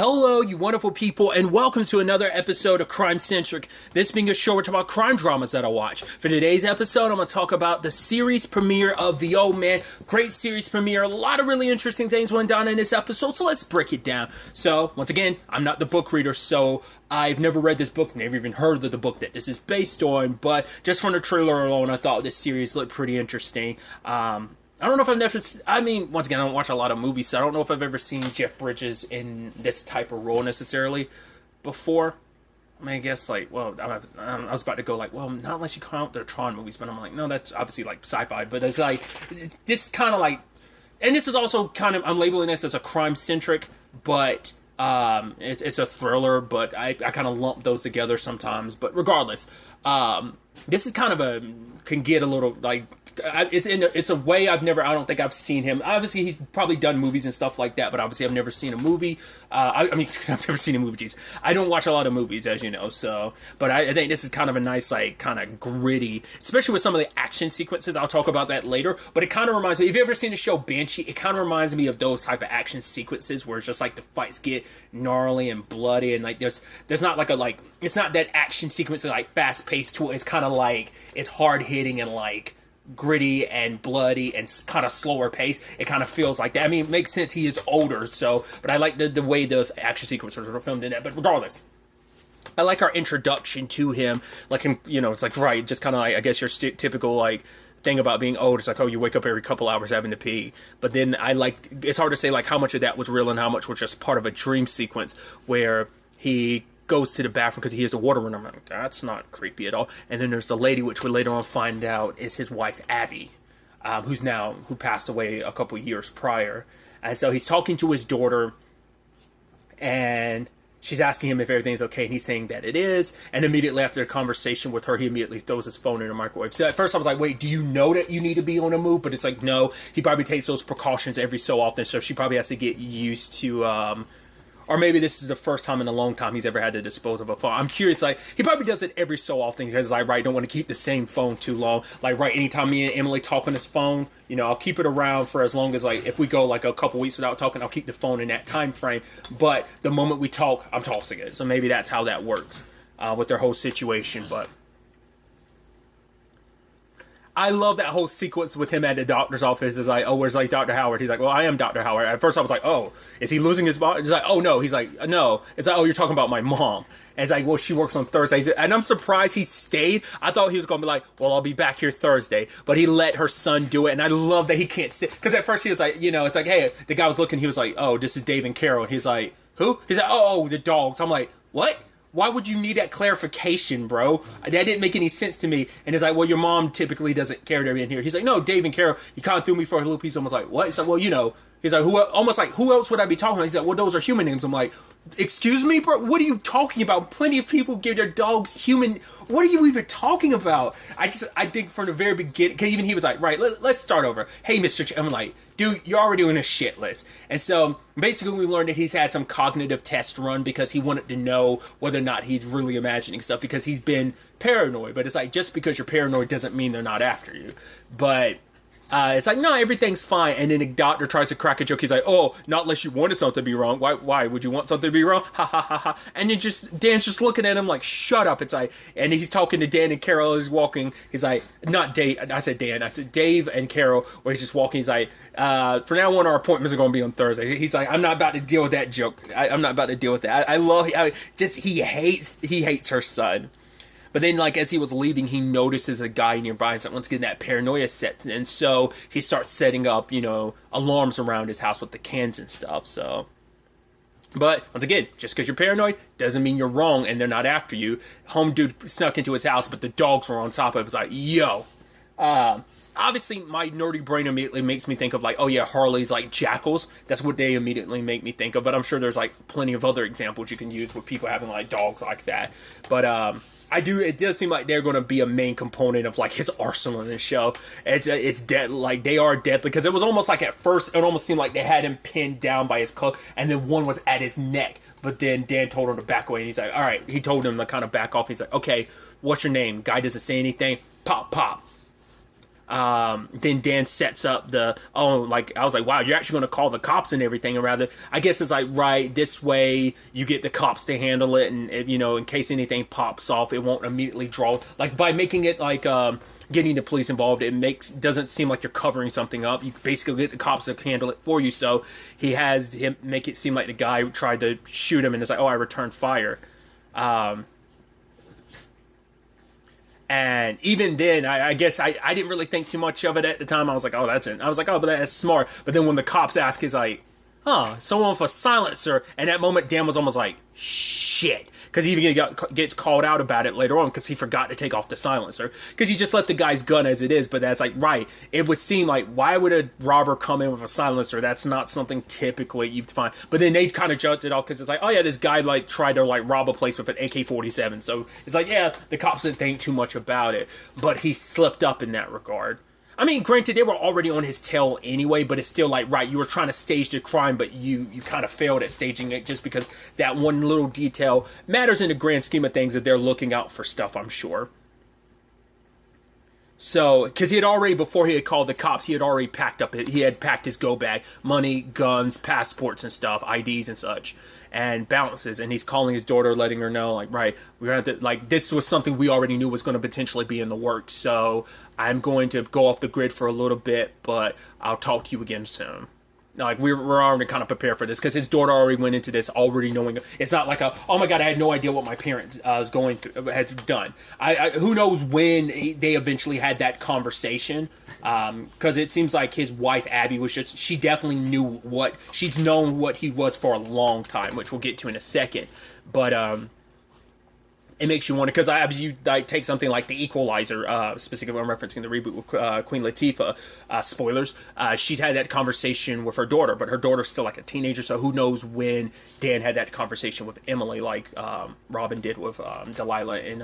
Hello, you wonderful people, and welcome to another episode of Crime Centric. This being a show where we talk about crime dramas that I watch. For today's episode, I'm going to talk about the series premiere of The Old Man. Great series premiere. A lot of really interesting things went down in this episode, so let's break it down. So, once again, I'm not the book reader, so I've never read this book, never even heard of the book that this is based on, but just from the trailer alone, I thought this series looked pretty interesting. I don't know if I've never... once again, I don't watch a lot of movies, so I don't know if I've ever seen Jeff Bridges in this type of role necessarily before. I guess, I was about to go not unless you count the Tron movies, but I'm like, no, that's obviously, sci-fi, but it's this kind of, and this is also kind of, I'm labeling this as a crime-centric, but, it's a thriller, but I kind of lump those together sometimes, but regardless, this is kind of can get a little, it's a way I don't think I've seen him. Obviously, he's probably done movies and stuff like that, but obviously I've never seen a movie. I've never seen a movie, I don't watch a lot of movies, as you know, so, but I think this is kind of a nice, kind of gritty, especially with some of the action sequences. I'll talk about that later, but it kind of reminds me, if you've ever seen the show Banshee, it kind of reminds me of those type of action sequences where it's just, the fights get gnarly and bloody, and, there's not, it's not that action sequence that's, fast-paced to it. It's kind of, it's hard-hitting and, gritty and bloody and kind of slower pace. It kind of feels like that. It makes sense. He is older, so, but I like the way the action sequences are filmed in that. But regardless, I like our introduction to him. It's right, just kind of I guess your typical thing about being old. It's you wake up every couple hours having to pee. But then it's hard to say how much of that was real and how much was just part of a dream sequence where he goes to the bathroom because he hears the water run. I'm like, that's not creepy at all. And then there's the lady, which we later on find out is his wife, Abby, who passed away a couple years prior. And so he's talking to his daughter, and she's asking him if everything's okay, and he's saying that it is. And immediately after the conversation with her, he immediately throws his phone in the microwave. So at first I was like, wait, do you know that you need to be on a move? But it's no, he probably takes those precautions every so often, so she probably has to get used to, or maybe this is the first time in a long time he's ever had to dispose of a phone. I'm curious, he probably does it every so often because, don't want to keep the same phone too long. Anytime me and Emily talk on his phone, I'll keep it around for as long as, if we go, a couple weeks without talking, I'll keep the phone in that time frame. But the moment we talk, I'm tossing it. So maybe that's how that works with their whole situation, but I love that whole sequence with him at the doctor's office. It's where's Dr. Howard? He's like, well, I am Dr. Howard. At first I was like, oh, is he losing his body? He's like, oh, no. He's like, no. It's oh, you're talking about my mom. And it's well, she works on Thursdays. And I'm surprised he stayed. I thought he was going to be well, I'll be back here Thursday. But he let her son do it. And I love that he can't stay. Because at first he was it's hey, the guy was looking. He was like, oh, this is Dave and Carol. And he's like, who? He's like, oh, the dogs. I'm like, what? Why would you need that clarification, bro? That didn't make any sense to me. And it's well, your mom typically doesn't care to be in here. He's like, no, Dave and Carol. You kind of threw me for a loop. He's almost like, what? He's like, well, He's like, who else would I be talking about? He's like, well, those are human names. I'm like, excuse me, bro? What are you talking about? Plenty of people give their dogs human. What are you even talking about? I think from the very beginning, because even he was like, right, let's start over. Hey, Mr. I'm like, dude, you're already doing a shit list. And so basically we learned that he's had some cognitive test run because he wanted to know whether or not he's really imagining stuff because he's been paranoid. But it's just because you're paranoid doesn't mean they're not after you. But it's no, everything's fine. And then the doctor tries to crack a joke. He's like, oh, not unless you wanted something to be wrong. Why would you want something to be wrong? Ha ha ha ha. And then Dan's just looking at him like, shut up. It's and he's talking to Dan and Carol as he's walking. He's like, not Dave. I said Dan. I said Dave and Carol, where he's just walking. He's like, for now on, our appointments are going to be on Thursday. He's like, I'm not about to deal with that joke. I'm not about to deal with that. He hates her son. But then, as he was leaving, he notices a guy nearby. He's like, once again, that paranoia sets. And so he starts setting up, alarms around his house with the cans and stuff. So, but once again, just because you're paranoid doesn't mean you're wrong and they're not after you. Home dude snuck into his house, but the dogs were on top of it. It's like, yo. Obviously, my nerdy brain immediately makes me think of oh yeah, Harley's jackals. That's what they immediately make me think of. But I'm sure there's plenty of other examples you can use with people having dogs like that. But it does seem like they're going to be a main component of his arsenal in this show. It's dead, they are deadly because it was almost at first it almost seemed like they had him pinned down by his coat, and then one was at his neck. But then Dan told him to back away, and he's like, all right. He told him to kind of back off. He's like, okay, what's your name? Guy doesn't say anything. Pop, pop. Then Dan sets up like, I was like, wow, you're actually going to call the cops and everything. And rather, I guess it's like, right, this way you get the cops to handle it. And, in case anything pops off, it won't immediately draw. Like, by making it like, getting the police involved, doesn't seem like you're covering something up. You basically get the cops to handle it for you. So he has him make it seem like the guy who tried to shoot him and it's like, oh, I returned fire. And even then, I guess I didn't really think too much of it at the time. I was like, oh, that's it. I was like, oh, but that's smart. But then when the cops ask, he's like, someone with a silencer. And that moment, Dan was almost like, shit. Because he even gets called out about it later on because he forgot to take off the silencer. Because he just left the guy's gun as it is. But that's like, right. It would seem like, why would a robber come in with a silencer? That's not something typically you'd find. But then they kind of judged it off because it's like, oh yeah, this guy like tried to like rob a place with an AK-47. So it's like, yeah, the cops didn't think too much about it. But he slipped up in that regard. I mean, granted, they were already on his tail anyway, but it's still like, right, you were trying to stage the crime, but you kind of failed at staging it just because that one little detail matters in the grand scheme of things that they're looking out for stuff, I'm sure. So, because he had already, before he had called the cops, he had already packed his go bag, money, guns, passports and stuff, IDs and such, and balances, and he's calling his daughter, letting her know, like, right, we're going to have to, like, this was something we already knew was going to potentially be in the works, so I'm going to go off the grid for a little bit, but I'll talk to you again soon. Like, we're already kind of prepared for this, because his daughter already went into this already knowing, it's not like oh my god, I had no idea what my parent was going through, has done. Who knows when they eventually had that conversation, because it seems like his wife, Abby, she definitely knew she's known what he was for a long time, which we'll get to in a second, but, it makes you wonder, because as you like take something like The Equalizer, specifically I'm referencing the reboot with Queen Latifah, spoilers, she's had that conversation with her daughter, but her daughter's still like a teenager, so who knows when Dan had that conversation with Emily, like Robin did with Delilah in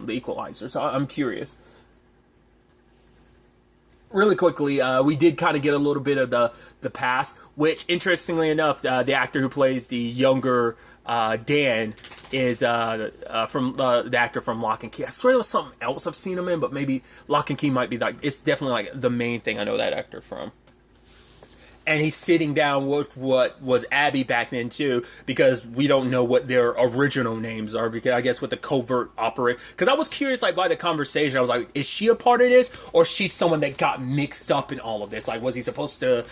The Equalizer, so I'm curious. Really quickly, we did kind of get a little bit of the past, which, interestingly enough, the actor who plays the younger Dan is from the actor from Lock and Key. I swear there was something else I've seen him in, but maybe Lock and Key might be like, it's definitely like the main thing I know that actor from. And he's sitting down with what was Abby back then too, because we don't know what their original names are, because I guess with the covert operator, because I was curious, like, by the conversation, I was like, is she a part of this, or is she someone that got mixed up in all of this? Like, was he supposed to,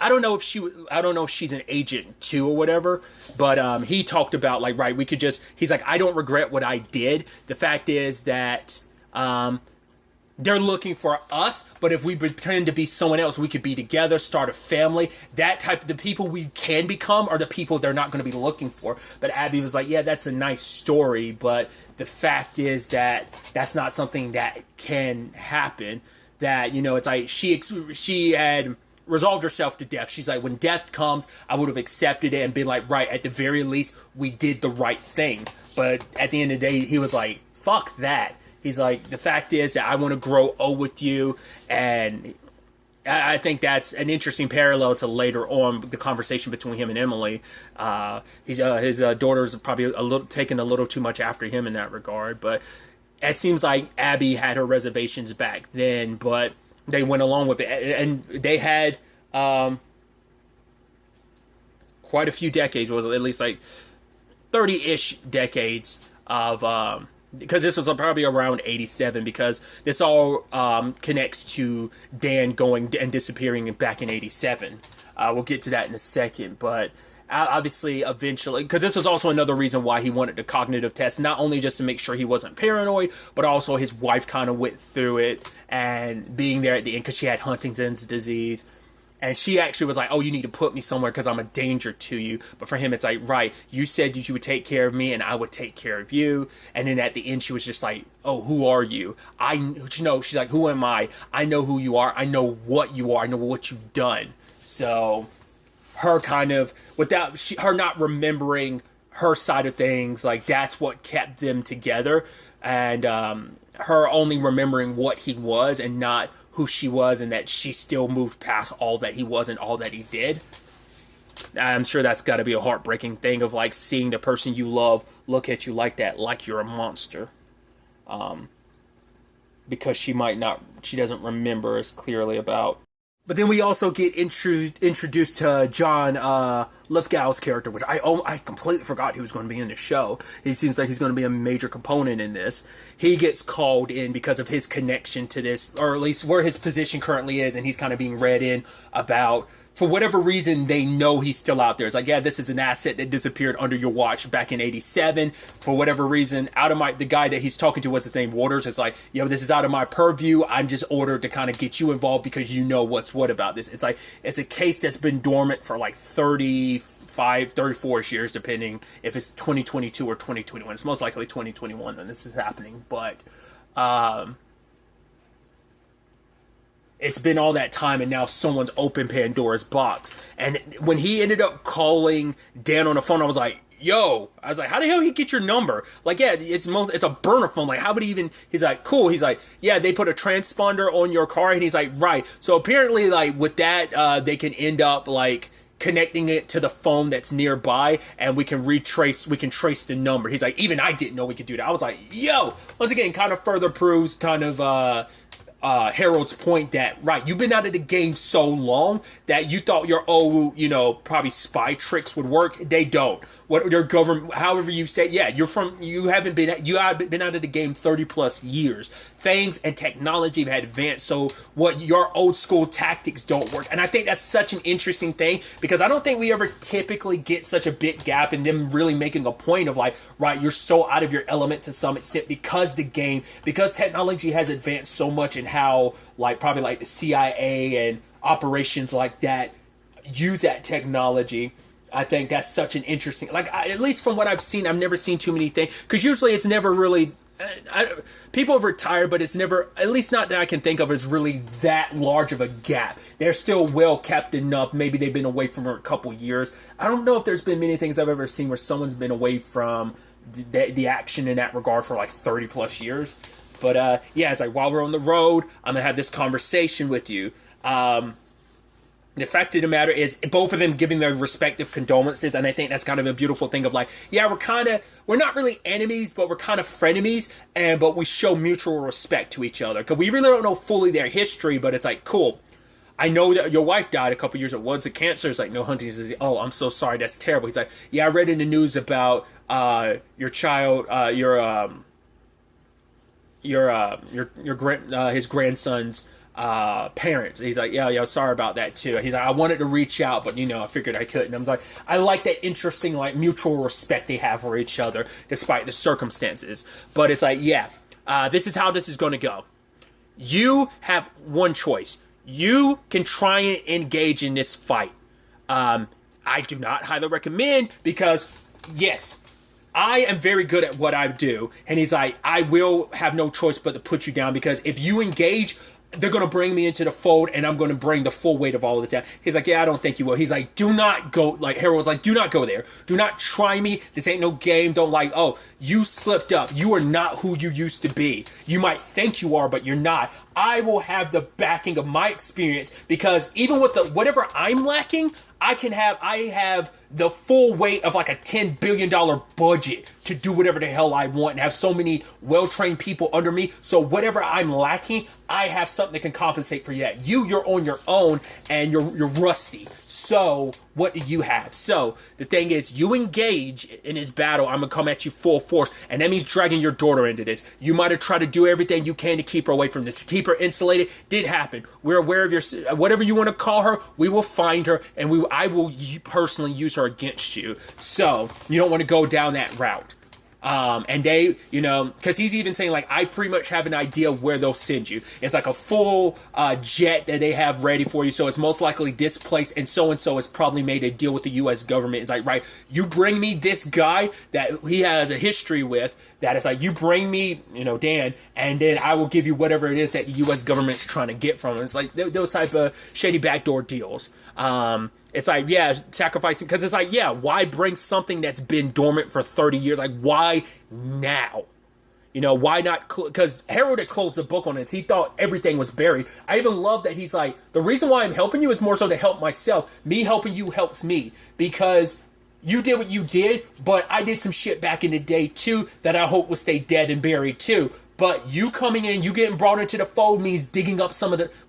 I don't know if she's an agent too or whatever, but he talked about, like, right, he's like, I don't regret what I did. The fact is that they're looking for us, but if we pretend to be someone else, we could be together, start a family. That type of, the people we can become are the people they're not going to be looking for. But Abby was like, yeah, that's a nice story, but the fact is that that's not something that can happen. That, it's like she had resolved herself to death. She's like, when death comes, I would have accepted it and been like, right, at the very least, we did the right thing. But at the end of the day, he was like, fuck that. He's like, the fact is that I want to grow old with you, and I think that's an interesting parallel to later on the conversation between him and Emily. His daughter's probably taken a little too much after him in that regard, but it seems like Abby had her reservations back then, but they went along with it, and they had quite a few decades, was at least like 30-ish decades of. Because this was probably around 87, because this all connects to Dan going and disappearing back in 87. We'll get to that in a second, but obviously, eventually, because this was also another reason why he wanted the cognitive test, not only just to make sure he wasn't paranoid, but also his wife kind of went through it, and being there at the end, because she had Huntington's disease. And she actually was like, oh, you need to put me somewhere because I'm a danger to you. But for him, it's like, right, you said that you would take care of me and I would take care of you. And then at the end, she was just like, oh, who are you? She's like, who am I? I know who you are. I know what you are. I know what you've done. So her kind of, her not remembering her side of things, like, that's what kept them together. And her only remembering what he was and not who she was, and that she still moved past all that he was and all that he did. I'm sure that's got to be a heartbreaking thing of, like, seeing the person you love look at you like that, like you're a monster. because she doesn't remember as clearly about. But then we also get introduced to John Lithgow's character, which I completely forgot he was going to be in the show. He seems like he's going to be a major component in this. He gets called in because of his connection to this, or at least where his position currently is, and he's kind of being read in about, for whatever reason, they know he's still out there. It's like, yeah, this is an asset that disappeared under your watch back in '87. For whatever reason, the guy that he's talking to, what's his name, Waters, it's like, this is out of my purview. I'm just ordered to kind of get you involved because you know what's what about this. It's like, it's a case that's been dormant for like 34 years, depending if it's 2022 or 2021. It's most likely 2021 when this is happening. But, it's been all that time, and now someone's opened Pandora's box. And when he ended up calling Dan on the phone, I was like, how the hell he get your number? Like, yeah, it's a burner phone. Like, how would he even? He's like, cool. He's like, yeah, they put a transponder on your car, and he's like, right. So apparently, like, with that, they can end up like connecting it to the phone that's nearby, and we can trace the number. He's like, even I didn't know we could do that. I was like, once again, kind of further proves kind of Harold's point that, right, you've been out of the game so long that you thought your probably spy tricks would work. They don't. What your government, however you say, yeah, you have been out of the game 30 plus years. Things and technology have advanced, so what your old school tactics don't work. And I think that's such an interesting thing, because I don't think we ever typically get such a big gap in them really making a point of like, right, you're so out of your element to some extent because technology has advanced so much, and how like probably like the CIA and operations like that use that technology. I think that's such an interesting, at least from what I've seen, I've never seen too many things, because usually it's never really, people have retired, but it's never, at least not that I can think of, it's really that large of a gap. They're still well kept enough. Maybe they've been away from her a couple years. I don't know if there's been many things I've ever seen where someone's been away from the action in that regard for like 30 plus years. But yeah, it's like, while we're on the road, I'm gonna have this conversation with you. The fact of the matter is, both of them giving their respective condolences, and I think that's kind of a beautiful thing of like, yeah, we're not really enemies, but we're kind of frenemies, but we show mutual respect to each other, because we really don't know fully their history, but it's like, cool, I know that your wife died a couple years ago. Was it cancer? It's like, no, Hunting says, oh, I'm so sorry, that's terrible. He's like, yeah, I read in the news about your child, his grandson's parents. He's like, yeah, sorry about that too. He's like, I wanted to reach out, but I figured I couldn't. I was like, I like that interesting, like, mutual respect they have for each other despite the circumstances. But it's like, yeah, this is how this is going to go. You have one choice. You can try and engage in this fight. I do not highly recommend, because yes, I am very good at what I do. And he's like, I will have no choice but to put you down, because if you engage, they're going to bring me into the fold, and I'm going to bring the full weight of all of it down. He's like, yeah, I don't think you will. He's like, do not go, like, Harold's like, do not go there. Do not try me. This ain't no game. Don't like, oh, you slipped up. You are not who you used to be. You might think you are, but you're not. I will have the backing of my experience, because even with whatever I'm lacking, I have the full weight of like a $10 billion budget to do whatever the hell I want, and have so many well-trained people under me. So whatever I'm lacking, I have something that can compensate for that. You're on your own, and you're rusty. So what do you have? So the thing is, you engage in this battle, I'm going to come at you full force, and that means dragging your daughter into this. You might have tried to do everything you can to keep her away from this, to keep her insulated. Didn't happen. We're aware of your, whatever you want to call her, we will find her, and I will personally use her against you. So you don't want to go down that route. And they, because he's even saying, like, I pretty much have an idea of where they'll send you. It's like a full jet that they have ready for you. So it's most likely this place, and so has probably made a deal with the U.S. government. It's like, right, you bring me this guy that he has a history with, that it's like, you bring me, Dan, and then I will give you whatever it is that the U.S. government's trying to get from him. It's like those type of shady backdoor deals. It's like, yeah, sacrificing, because it's like, yeah, why bring something that's been dormant for 30 years? Like, why now? Why not? Because Harold had closed the book on this. He thought everything was buried. I even love that he's like, the reason why I'm helping you is more so to help myself. Me helping you helps me, because you did what you did, but I did some shit back in the day too that I hope will stay dead and buried too. But you coming in, you getting brought into the fold means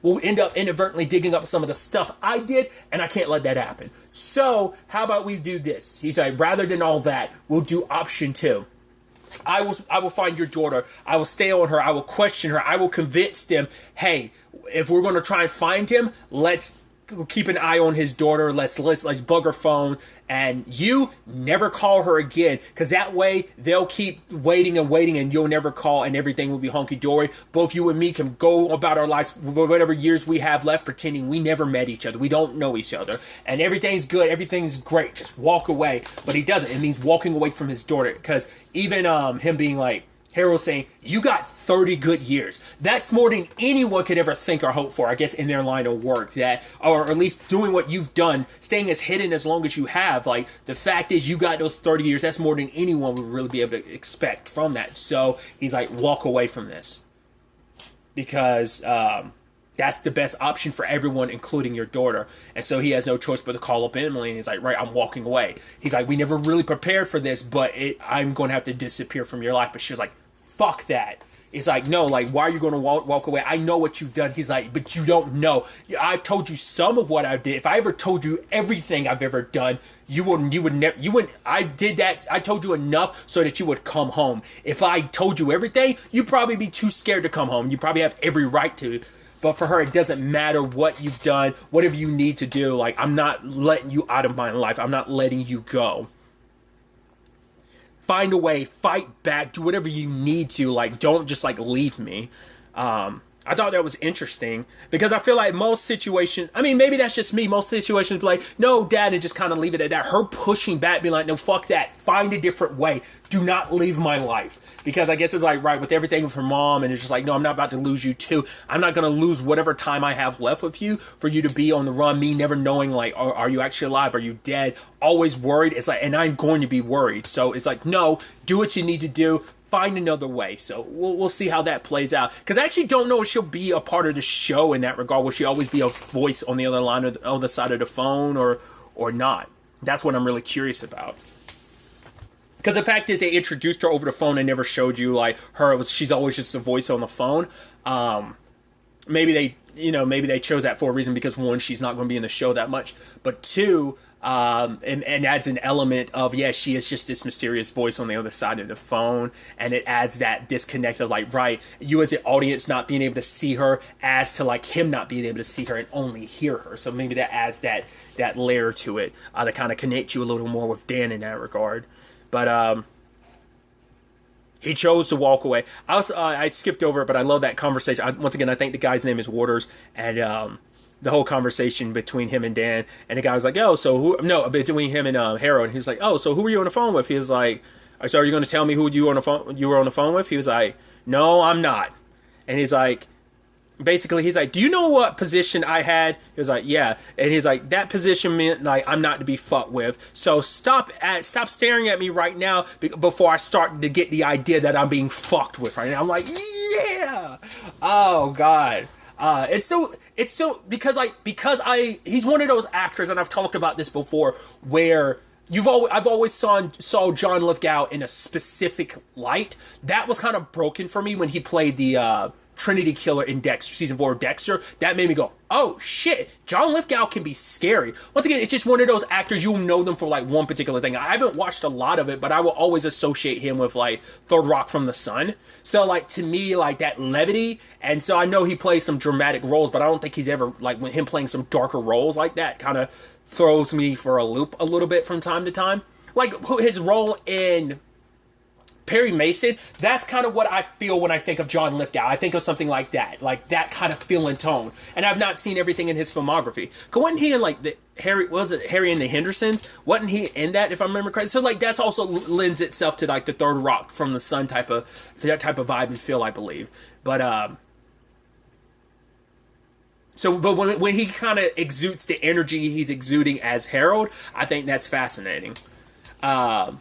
we'll end up inadvertently digging up some of the stuff I did, and I can't let that happen. So, how about we do this? He's like, rather than all that, we'll do option 2. I will find your daughter. I will stay on her. I will question her. I will convince them, hey, if we're going to try and find him, let's keep an eye on his daughter. Let's bug her phone, and you never call her again, because that way they'll keep waiting, and you'll never call, and everything will be hunky-dory. Both you and me can go about our lives, whatever years we have left, pretending we never met each other. We don't know each other, and everything's good. Everything's great. Just walk away. But he doesn't. It means walking away from his daughter, because even him being like, Harold saying, you got 30 good years. That's more than anyone could ever think or hope for, I guess, in their line of work. That, or at least doing what you've done, staying as hidden as long as you have. Like, the fact is you got those 30 years. That's more than anyone would really be able to expect from that. So he's like, walk away from this. Because that's the best option for everyone, including your daughter. And so he has no choice but to call up Emily, and he's like, right, I'm walking away. He's like, we never really prepared for this, but I'm going to have to disappear from your life. But she's like, fuck that. It's like, no, like, why are you going to walk away? I know what you've done. He's like, but you don't know. I've told you some of what I did. If I ever told you everything I've ever done, you wouldn't, I did that. I told you enough so that you would come home. If I told you everything, you'd probably be too scared to come home. You probably have every right to. But for her, it doesn't matter what you've done, whatever you need to do. Like, I'm not letting you out of my life. I'm not letting you go. Find a way, fight back, do whatever you need to. Like, don't just, like, leave me. I thought that was interesting, because I feel like most situations, I mean, maybe that's just me. Most situations be like, no, Dad, and just kind of leave it at that. Her pushing back, being like, no, fuck that. Find a different way. Do not leave my life. Because I guess it's like, right, with everything with her mom, and it's just like, no, I'm not about to lose you too. I'm not going to lose whatever time I have left with you for you to be on the run, me never knowing, like, are you actually alive? Are you dead? Always worried. It's like, and I'm going to be worried. So it's like, no, do what you need to do. Find another way. So we'll see how that plays out. Because I actually don't know if she'll be a part of the show in that regard. Will she always be a voice on the other line, or the other side of the phone, or not? That's what I'm really curious about. Because the fact is, they introduced her over the phone and never showed you, like, she's always just a voice on the phone. Maybe they chose that for a reason, because one, she's not going to be in the show that much, but two, and adds an element of, yeah, she is just this mysterious voice on the other side of the phone, and it adds that disconnect of, like, right, you as the audience not being able to see her adds to, like, him not being able to see her and only hear her. So maybe that adds that layer to it, that kind of connects you a little more with Dan in that regard. But he chose to walk away. I skipped over it, but I love that conversation. Once again, I think the guy's name is Waters, and the whole conversation between him and Dan. And the guy was like, "Oh, so who?" No, between him and Harold. He's like, "Oh, so who were you on the phone with?" He was like, "So are you going to tell me who you were on the phone with?" He was like, "No, I'm not." And he's like, basically, he's like, do you know what position I had? He was like, yeah. And he's like, that position meant, like, I'm not to be fucked with. So stop staring at me right now before I start to get the idea that I'm being fucked with right now. I'm like, yeah. Oh, God. It's so because he's one of those actors, and I've talked about this before, where I've always saw John Lithgow in a specific light. That was kind of broken for me when he played the Trinity Killer in Dexter, season 4 of Dexter. That made me go, oh shit, John Lithgow can be scary. Once again, it's just one of those actors, you'll know them for, like, one particular thing. I haven't watched a lot of it, but I will always associate him with, like, Third Rock from the Sun. So, like, to me, like, that levity, and so I know he plays some dramatic roles, but I don't think he's ever, like, when him playing some darker roles like that kind of throws me for a loop a little bit from time to time. Like, his role in Perry Mason, that's kind of what I feel when I think of John Lithgow. I think of something like that kind of feel and tone. And I've not seen everything in his filmography. Cause wasn't he in, like, Harry and the Hendersons? Wasn't he in that, if I remember correctly? So, like, that's also lends itself to, like, the Third Rock from the Sun type of vibe and feel, I believe. But when he kind of exudes the energy he's exuding as Harold, I think that's fascinating. Yeah.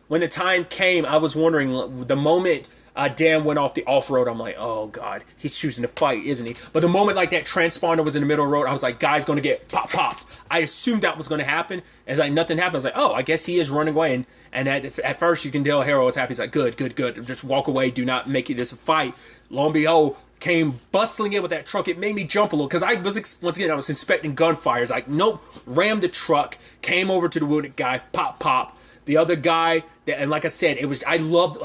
When the time came, I was wondering, the moment Dan went off the off-road. I'm like, oh, God, he's choosing to fight, isn't he? But the moment, like, that transponder was in the middle of the road, I was like, guy's going to get pop. I assumed that was going to happen. As, like, nothing happened. I was like, oh, I guess he is running away. And at first, you can tell Harold was happy. He's like, good. Just walk away. Do not make it this a fight. Lo and behold, came bustling in with that truck. It made me jump a little because I was, once again, I was inspecting gunfires. Like, nope, rammed the truck, came over to the wounded guy, pop. The other guy, and like I said, loved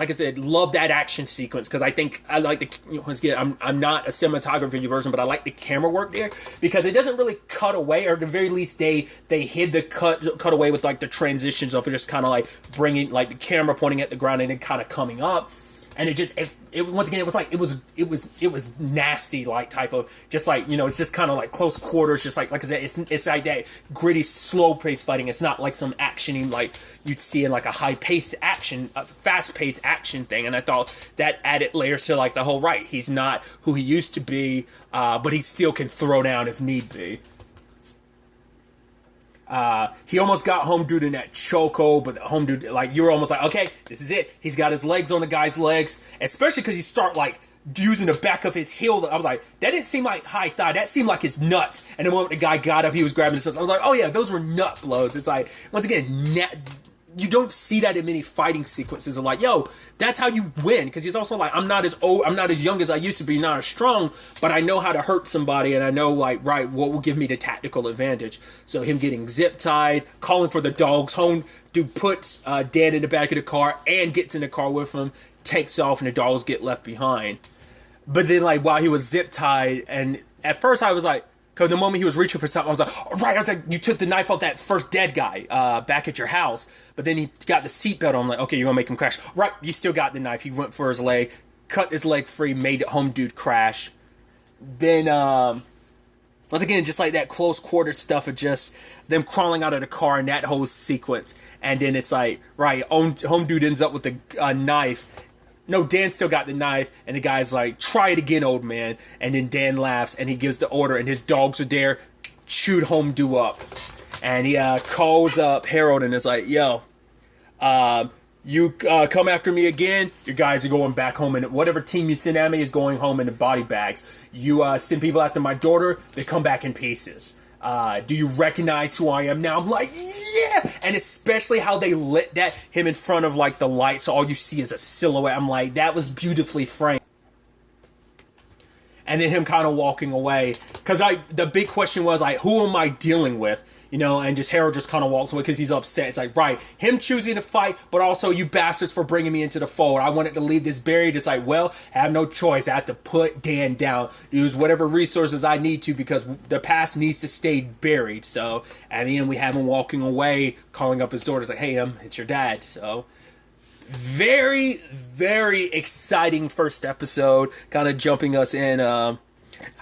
that action sequence because I think I like the, once again, I'm not a cinematography person, but I like the camera work there because it doesn't really cut away, or at the very least they hid the cut away with like the transitions of it, just kind of like bringing like the camera pointing at the ground and then kind of coming up. And it once again, it was like, it was nasty, like type of, just like, it's just kind of like close quarters, just like I said, it's like that gritty, slow paced fighting. It's not like some actiony, like you'd see in like a high paced action, fast paced action thing. And I thought that added layers to like the whole, right, he's not who he used to be, but he still can throw down if need be. He almost got home dude in that choco, but the home dude, like, you were almost like, okay, this is it. He's got his legs on the guy's legs, especially because he start, like, using the back of his heel. I was like, that didn't seem like high thigh. That seemed like his nuts. And the moment the guy got up, he was grabbing his nuts. I was like, oh, yeah, those were nut blows. It's like, once again, you don't see that in many fighting sequences of like, yo, that's how you win. Because he's also like, I'm not as young as I used to be, not as strong, but I know how to hurt somebody, and I know, like, right, what will give me the tactical advantage. So him getting zip tied, calling for the dogs home, dude puts Dan in the back of the car and gets in the car with him, takes off, and the dogs get left behind. But then, like, while he was zip tied, and at first I was like, because the moment he was reaching for something, I was like, all right, I was like, you took the knife off that first dead guy back at your house. But then he got the seatbelt on. I'm like, okay, you're going to make him crash. Right, you still got the knife. He went for his leg, cut his leg free, made the home dude crash. Then, once again, just like that close quarter stuff of just them crawling out of the car and that whole sequence. And then it's like, right, home dude ends up with the knife. No, Dan still got the knife, and the guy's like, try it again, old man. And then Dan laughs, and he gives the order, and his dogs are there, chewed home do up. And he calls up Harold, and is like, yo, you come after me again, your guys are going back home, and whatever team you send at me is going home in the body bags. You send people after my daughter, they come back in pieces. Do you recognize who I am now? I'm like, yeah! And especially how they lit him in front of, like, the lights, so all you see is a silhouette. I'm like, that was beautifully framed. And then him kind of walking away. Because the big question was, like, who am I dealing with? And just Harold just kind of walks away because he's upset. It's like, right, him choosing to fight, but also you bastards for bringing me into the fold. I wanted to leave this buried. It's like, well, I have no choice. I have to put Dan down, use whatever resources I need to because the past needs to stay buried. So at the end, we have him walking away, calling up his daughter. It's like, hey, it's your dad. So very, very exciting first episode, kind of jumping us in.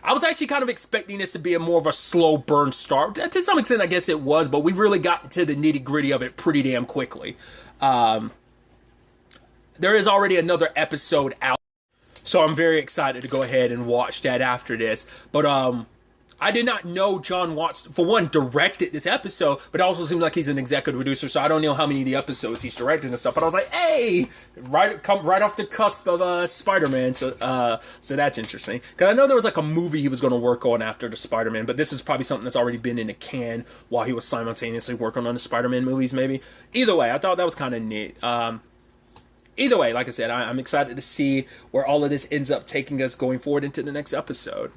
I was actually kind of expecting this to be more of a slow burn start. To some extent, I guess it was, but we really got to the nitty gritty of it pretty damn quickly. There is already another episode out, so I'm very excited to go ahead and watch that after this. But I did not know John Watts, for one, directed this episode, but it also seems like he's an executive producer, so I don't know how many of the episodes he's directed and stuff. But I was like, hey, right off the cusp of Spider-Man, so that's interesting. Because I know there was like a movie he was going to work on after the Spider-Man, but this is probably something that's already been in the can while he was simultaneously working on the Spider-Man movies, maybe. Either way, I thought that was kind of neat. Either way, like I said, I'm excited to see where all of this ends up taking us going forward into the next episode.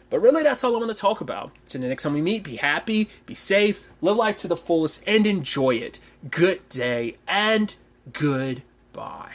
But really, that's all I want to talk about. So the next time we meet, be happy, be safe, live life to the fullest, and enjoy it. Good day, and goodbye.